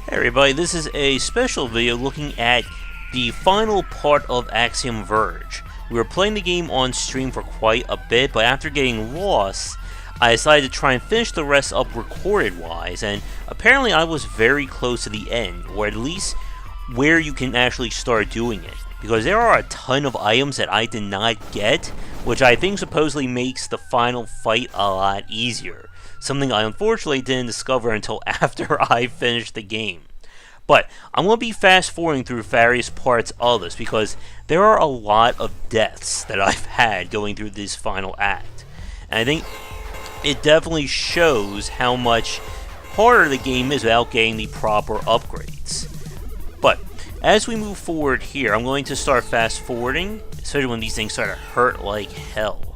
Hey everybody, this is a special video looking at the final part of Axiom Verge. We were playing the game on stream for quite a bit, but after getting lost, I decided to try and finish the rest up recorded-wise, and apparently I was very close to the end, or at least where you can actually start doing it. Because there are a ton of items that I did not get, which I think supposedly makes the final fight a lot easier. Something I unfortunately didn't discover until after I finished the game. But I'm going to be fast forwarding through various parts of this because there are a lot of deaths that I've had going through this final act. And I think it definitely shows how much harder the game is without getting the proper upgrades. But as we move forward here, I'm going to start fast forwarding, especially when these things start to hurt like hell.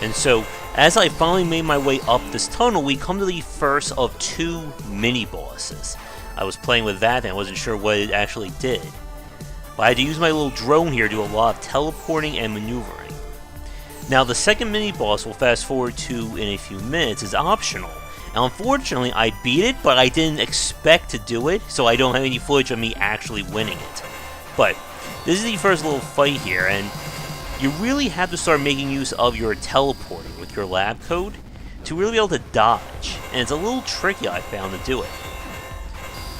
And so, as I finally made my way up this tunnel, we come to the first of two mini-bosses. I was playing with that and I wasn't sure what it actually did. But I had to use my little drone here to do a lot of teleporting and maneuvering. Now, the second mini-boss we'll fast forward to in a few minutes is optional. Now, unfortunately, I beat it, but I didn't expect to do it, so I don't have any footage of me actually winning it. But this is the first little fight here, and you really have to start making use of your teleporting with your lab code to really be able to dodge, and it's a little tricky, I found, to do it.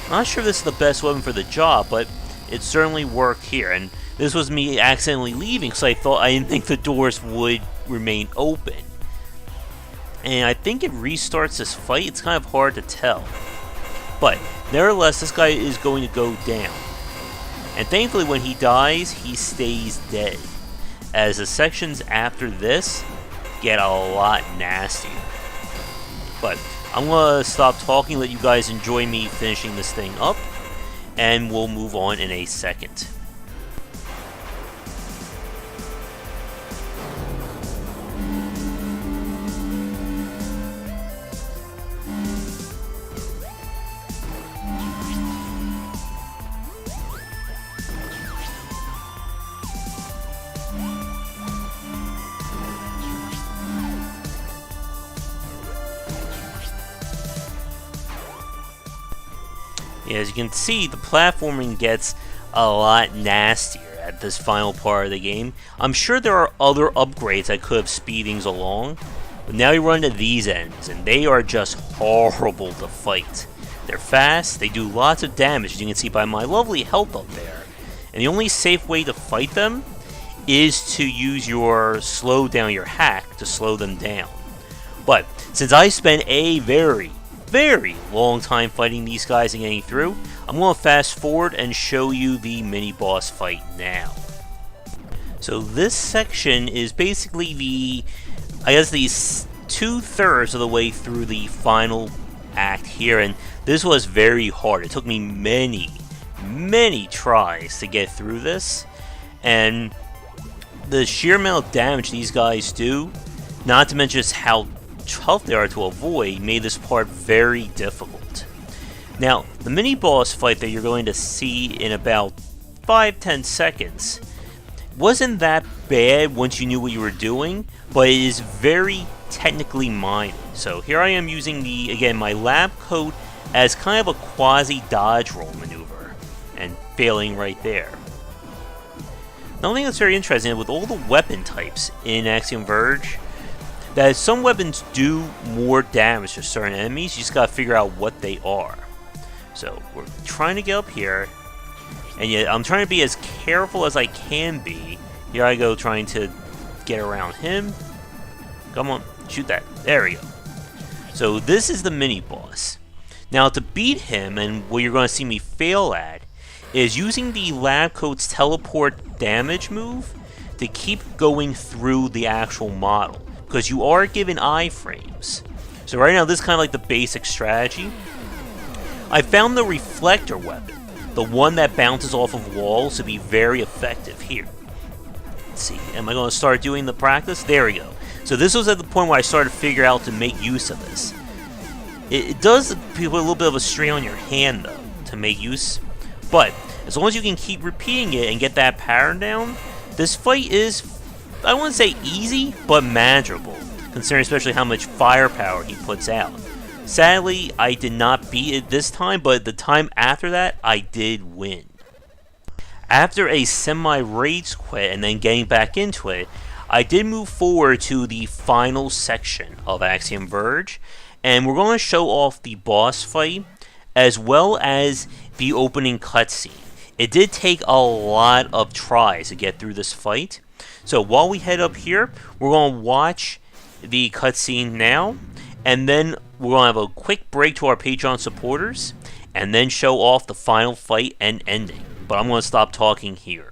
I'm not sure if this is the best weapon for the job, but it certainly worked here, and this was me accidentally leaving because I didn't think the doors would remain open. And I think it restarts this fight. It's kind of hard to tell. But nevertheless, this guy is going to go down. And thankfully when he dies, he stays dead, as the sections after this get a lot nastier. But I'm going to stop talking, let you guys enjoy me finishing this thing up, and we'll move on in a second. As you can see, the platforming gets a lot nastier at this final part of the game. I'm sure there are other upgrades that could have speed things along, but now you run to these ends, and they are just horrible to fight. They're fast, they do lots of damage, as you can see by my lovely health up there. And the only safe way to fight them is to use your slow down, your hack, to slow them down. But since I spent a very long time fighting these guys and getting through, I'm going to fast forward and show you the mini-boss fight now. So this section is basically the 2/3 of the way through the final act here, and this was very hard. It took me many tries to get through this, and the sheer amount of damage these guys do, not to mention just how tough they are to avoid, made this part very difficult. Now, the mini-boss fight that you're going to see in about 5-10 seconds wasn't that bad once you knew what you were doing, but it is very technically minded. So here I am using my lab coat as kind of a quasi-dodge roll maneuver, and failing right there. Another thing that's very interesting, with all the weapon types in Axiom Verge, that some weapons do more damage to certain enemies. You just gotta figure out what they are. So we're trying to get up here, and yet I'm trying to be as careful as I can be. Here I go, trying to get around him. Come on, shoot that. There we go. So this is the mini-boss. Now to beat him, and what you're going to see me fail at, is using the lab coat's teleport damage move to keep going through the actual model, because you are given iframes. So right now, this is kind of like the basic strategy. I found the reflector weapon, the one that bounces off of walls, to be very effective here. Let's see, am I going to start doing the practice? There we go. So this was at the point where I started to figure out to make use of this. It does put a little bit of a strain on your hand, though, to make use. But as long as you can keep repeating it and get that pattern down, this fight is, I wouldn't say easy, but manageable, considering especially how much firepower he puts out. Sadly, I did not beat it this time, but the time after that, I did win. After a semi-rage quit and then getting back into it, I did move forward to the final section of Axiom Verge, and we're going to show off the boss fight as well as the opening cutscene. It did take a lot of tries to get through this fight, so while we head up here, we're going to watch the cutscene now, and then we're going to have a quick break to our Patreon supporters, and then show off the final fight and ending. But I'm going to stop talking here.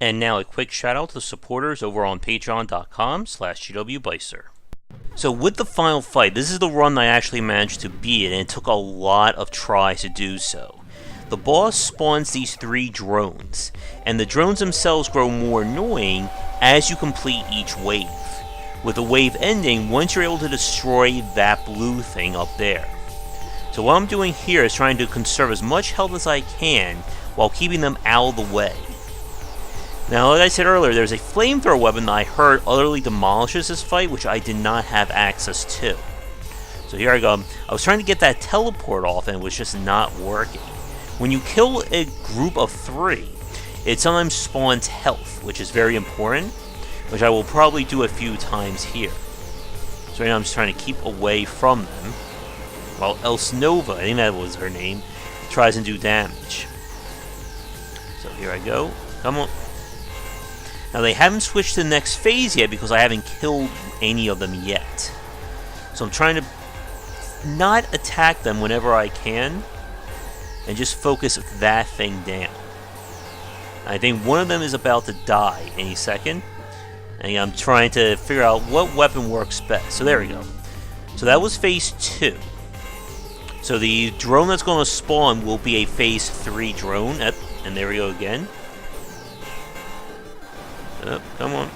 And now a quick shout out to the supporters over on patreon.com/GWBycer. So with the final fight, this is the run I actually managed to beat, and it took a lot of tries to do so. The boss spawns these 3 drones, and the drones themselves grow more annoying as you complete each wave, with the wave ending once you're able to destroy that blue thing up there. So what I'm doing here is trying to conserve as much health as I can while keeping them out of the way. Now, like I said earlier, there's a flamethrower weapon that I heard utterly demolishes this fight, which I did not have access to. So here I go. I was trying to get that teleport off, and it was just not working. When you kill a group of 3, it sometimes spawns health, which is very important, which I will probably do a few times here. So right now I'm just trying to keep away from them, while Else Nova, I think that was her name, tries to do damage. So here I go. Come on. Now they haven't switched to the next phase yet because I haven't killed any of them yet. So I'm trying to not attack them whenever I can and just focus that thing down. I think one of them is about to die any second, and I'm trying to figure out what weapon works best. So there we go. So that was phase 2. So the drone that's going to spawn will be a phase 3 drone, and there we go again. Come on.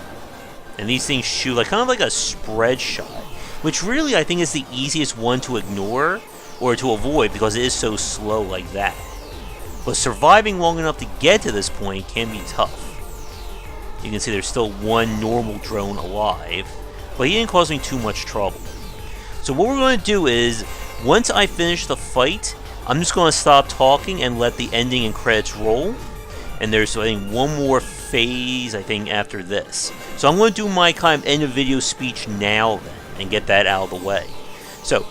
And these things shoot kind of like a spread shot, which really I think is the easiest one to ignore or to avoid because it is so slow like that. But surviving long enough to get to this point can be tough. You can see there's still one normal drone alive, but he didn't cause me too much trouble. So what we're going to do is, once I finish the fight, I'm just going to stop talking and let the ending and credits roll. And there's, I think, one more phase, I think, after this. So I'm going to do my kind of end of video speech now then, and get that out of the way. So,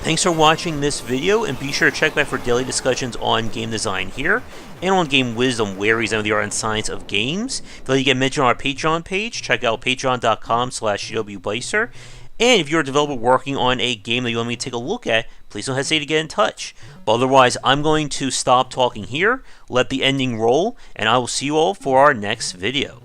thanks for watching this video, and be sure to check back for daily discussions on game design here, and on game wisdom, where we examine the art and science of games. If you'd like to get mentioned on our Patreon page, check out patreon.com/GWBycer. And if you're a developer working on a game that you want me to take a look at, please don't hesitate to get in touch. But otherwise, I'm going to stop talking here, let the ending roll, and I will see you all for our next video.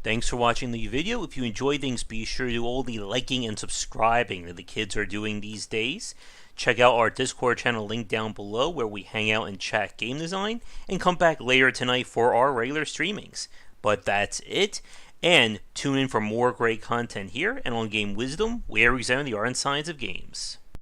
Thanks for watching the video. If you enjoy things, be sure to do all the liking and subscribing that the kids are doing these days. Check out our Discord channel link down below where we hang out and chat game design, and come back later tonight for our regular streamings. But that's it, and tune in for more great content here and on Game Wisdom, where we examine the art and science of games.